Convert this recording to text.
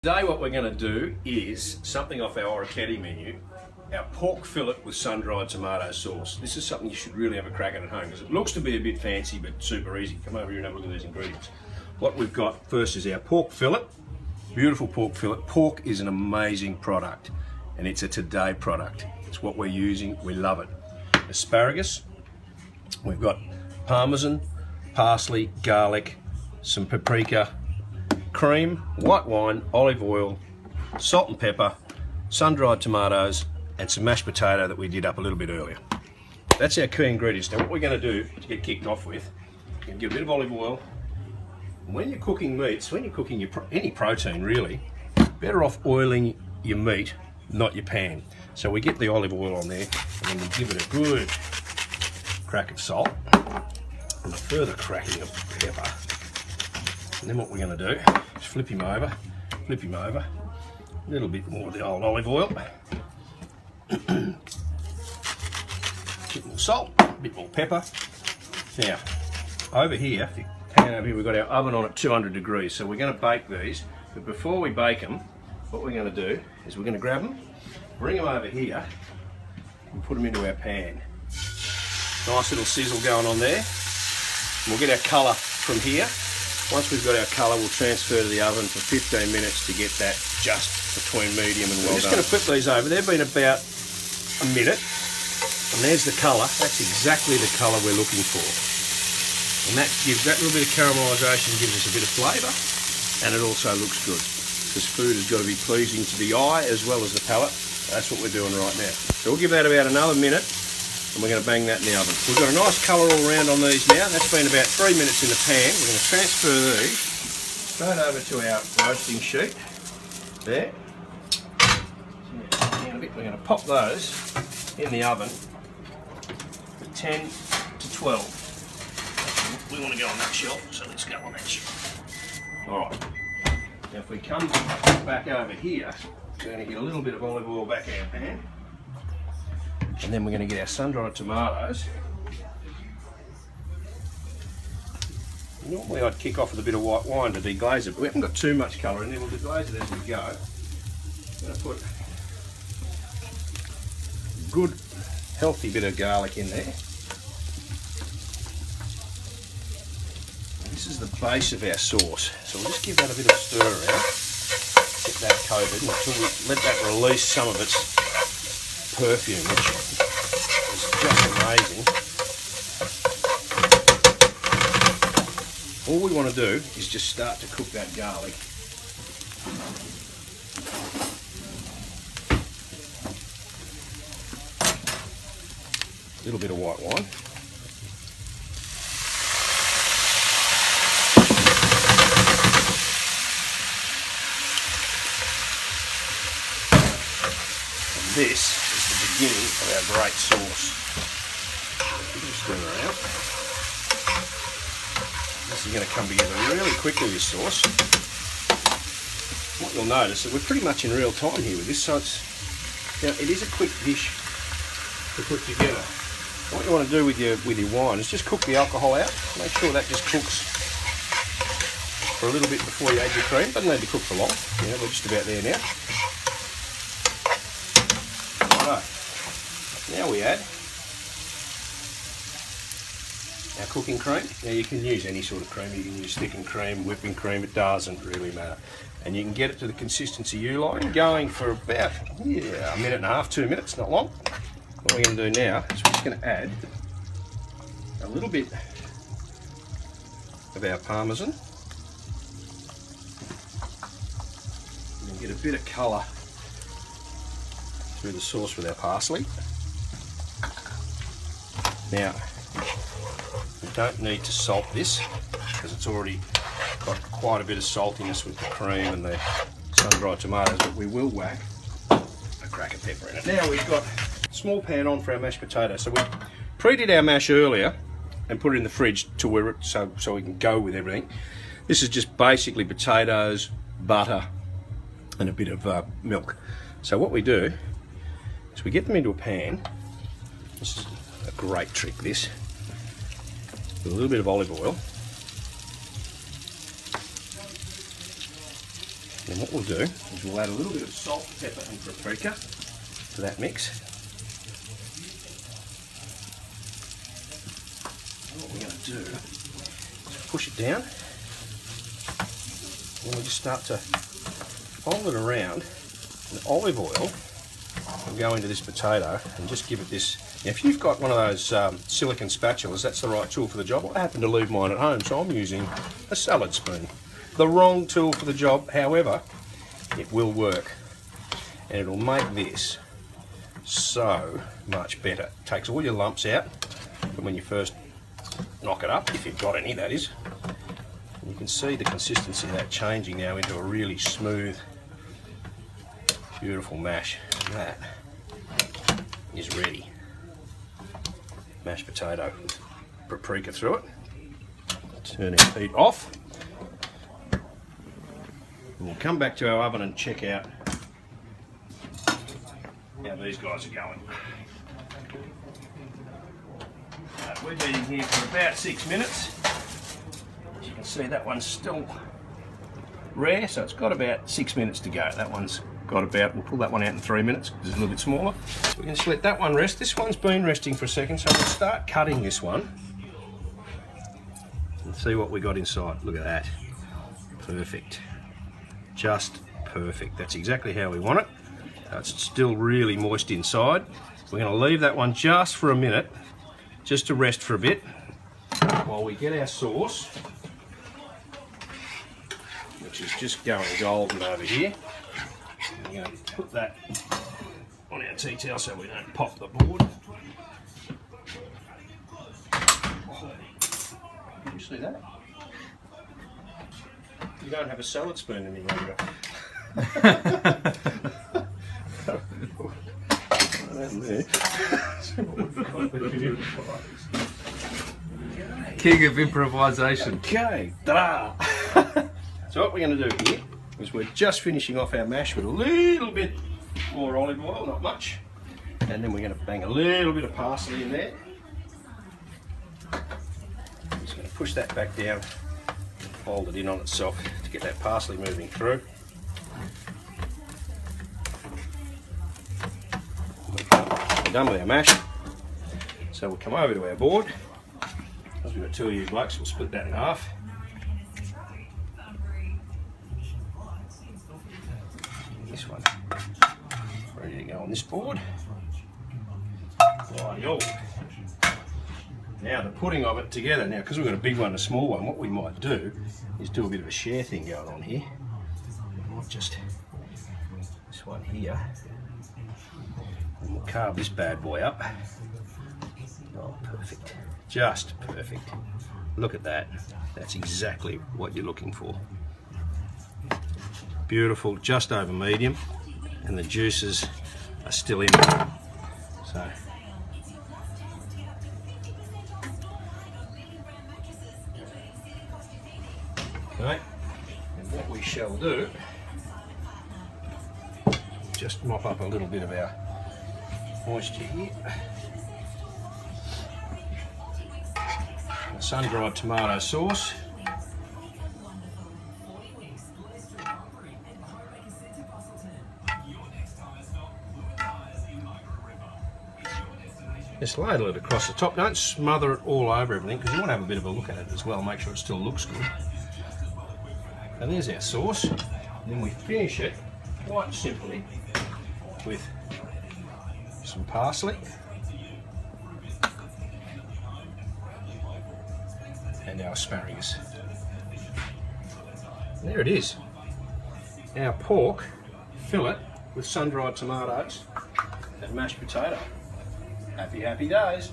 Today what we're going to do is something off our Oricchetti menu, our pork fillet with sun-dried tomato sauce. This is something you should really have a crack at home because it looks to be a bit fancy but super easy. Come over here and have a look at these ingredients. What we've got first is our pork fillet, beautiful pork fillet. Pork is an amazing product and it's a today product. It's what we're using, we love it. Asparagus, we've got parmesan, parsley, garlic, some paprika, cream, white wine, olive oil, salt and pepper, sun-dried tomatoes, and some mashed potato that we did up a little bit earlier. That's our key ingredients. Now what we're going to do to get kicked off with, you're going to get a bit of olive oil. When you're cooking meats, when you're cooking any protein really, better off oiling your meat, not your pan. So we get the olive oil on there and then we give it a good crack of salt and a further cracking of pepper. And then what we're going to do is flip him over, a little bit more of the old olive oil, a bit more salt, a bit more pepper. Now, over here, if you pan over here, we've got our oven on at 200 degrees, so we're going to bake these, but before we bake them, what we're going to do is we're going to grab them, bring them over here, and put them into our pan. Nice little sizzle going on there. We'll get our colour from here. Once we've got our colour, we'll transfer to the oven for 15 minutes to get that just between medium and well done. We're just going to flip these over. They've been about a minute. And there's the colour. That's exactly the colour we're looking for. And that gives that little bit of caramelisation, gives us a bit of flavour, and it also looks good. Because food has got to be pleasing to the eye as well as the palate. That's what we're doing right now. So we'll give that about another minute. And we're going to bang that in the oven. We've got a nice colour all around on these now. That's been about 3 minutes in the pan. We're going to transfer these straight over to our roasting sheet. There. Down a bit. We're going to pop those in the oven for 10 to 12. We want to go on that shelf, so let's go on that shelf. Alright. Now if we come back over here, we're going to get a little bit of olive oil back in our pan. And then we're going to get our sun-dried tomatoes. Normally I'd kick off with a bit of white wine to deglaze it, but we haven't got too much colour in there. We'll deglaze it as we go. I'm going to put a good, healthy bit of garlic in there. This is the base of our sauce, so we'll just give that a bit of a stir around. Get that coated until we let that release some of its perfume, which is just amazing. All we want to do is just start to cook that garlic. A little bit of white wine. And this beginning of our great sauce. Just turn around. This is going to come together really quickly, this sauce. What you'll notice is that we're pretty much in real time here with this, so it is a quick dish to put together. What you want to do with your wine is just cook the alcohol out. Make sure that just cooks for a little bit before you add your cream. Doesn't need to cook for long. Yeah, we're just about there now. Right. Now we add our cooking cream. Now you can use any sort of cream. You can use thickened cream, whipping cream, it doesn't really matter. And you can get it to the consistency you like, going for about a minute and a half, 2 minutes, not long. What we're going to do now is we're just going to add a little bit of our parmesan. And get a bit of colour through the sauce with our parsley. Now, we don't need to salt this because it's already got quite a bit of saltiness with the cream and the sun-dried tomatoes, but we will whack a crack of pepper in it. Now we've got a small pan on for our mashed potato. So we pre-did our mash earlier and put it in the fridge to where it, so we can go with everything. This is just basically potatoes, butter, and a bit of milk. So what we do is we get them into a pan. This is a great trick, this. With a little bit of olive oil. And what we'll do is we'll add a little bit of salt, pepper and paprika to that mix. And what we're going to do is push it down, and we'll just start to fold it around. And olive oil will go into this potato and just give it this. Now, if you've got one of those silicone spatulas, that's the right tool for the job. I happen to leave mine at home, so I'm using a salad spoon. The wrong tool for the job, however, it will work. And it'll make this so much better. It takes all your lumps out from when you first knock it up, if you've got any, that is. And you can see the consistency of that changing now into a really smooth, beautiful mash. And that is ready. Mashed potato with paprika through it. Turn our heat off. And we'll come back to our oven and check out how these guys are going. We've been in here for about 6 minutes. As you can see, that one's still rare, so it's got about 6 minutes to go. That one's got about, we'll pull that one out in 3 minutes because it's a little bit smaller. We can just let that one rest. This one's been resting for a second, so we'll start cutting this one and see what we got inside. Look at that. Perfect. Just perfect. That's exactly how we want it. It's still really moist inside. We're going to leave that one just for a minute, just to rest for a bit, while we get our sauce, which is just going golden over here. We're going to put that on our tea towel so we don't pop the board. Did you see that? You don't have a salad spoon any longer. King of improvisation. Okay, ta-da! So what we're going to do here is we're just finishing off our mash with a little bit more olive oil, not much, and then we're going to bang a little bit of parsley in there. I'm just going to push that back down, fold it in on itself to get that parsley moving through. We're done with our mash, so we'll come over to our board. As we've got 2 of you blokes, we'll split that in half. This one ready to go on this board. Rightio. Now the putting of it together. Now, because we've got a big one and a small one, what we might do is do a bit of a share thing going on here. We might just this one here, and we'll carve this bad boy up. Oh, perfect. Just perfect. Look at that. That's exactly what you're looking for. Beautiful, just over medium, and the juices are still in there. So, okay, and what we shall do, just mop up a little bit of our moisture here. Sun-dried tomato sauce. Just ladle it across the top. Don't smother it all over everything because you want to have a bit of a look at it as well, make sure it still looks good. And there's our sauce. And then we finish it quite simply with some parsley and our asparagus. And there it is. Our pork fillet with sun-dried tomatoes and mashed potato. Happy, happy days.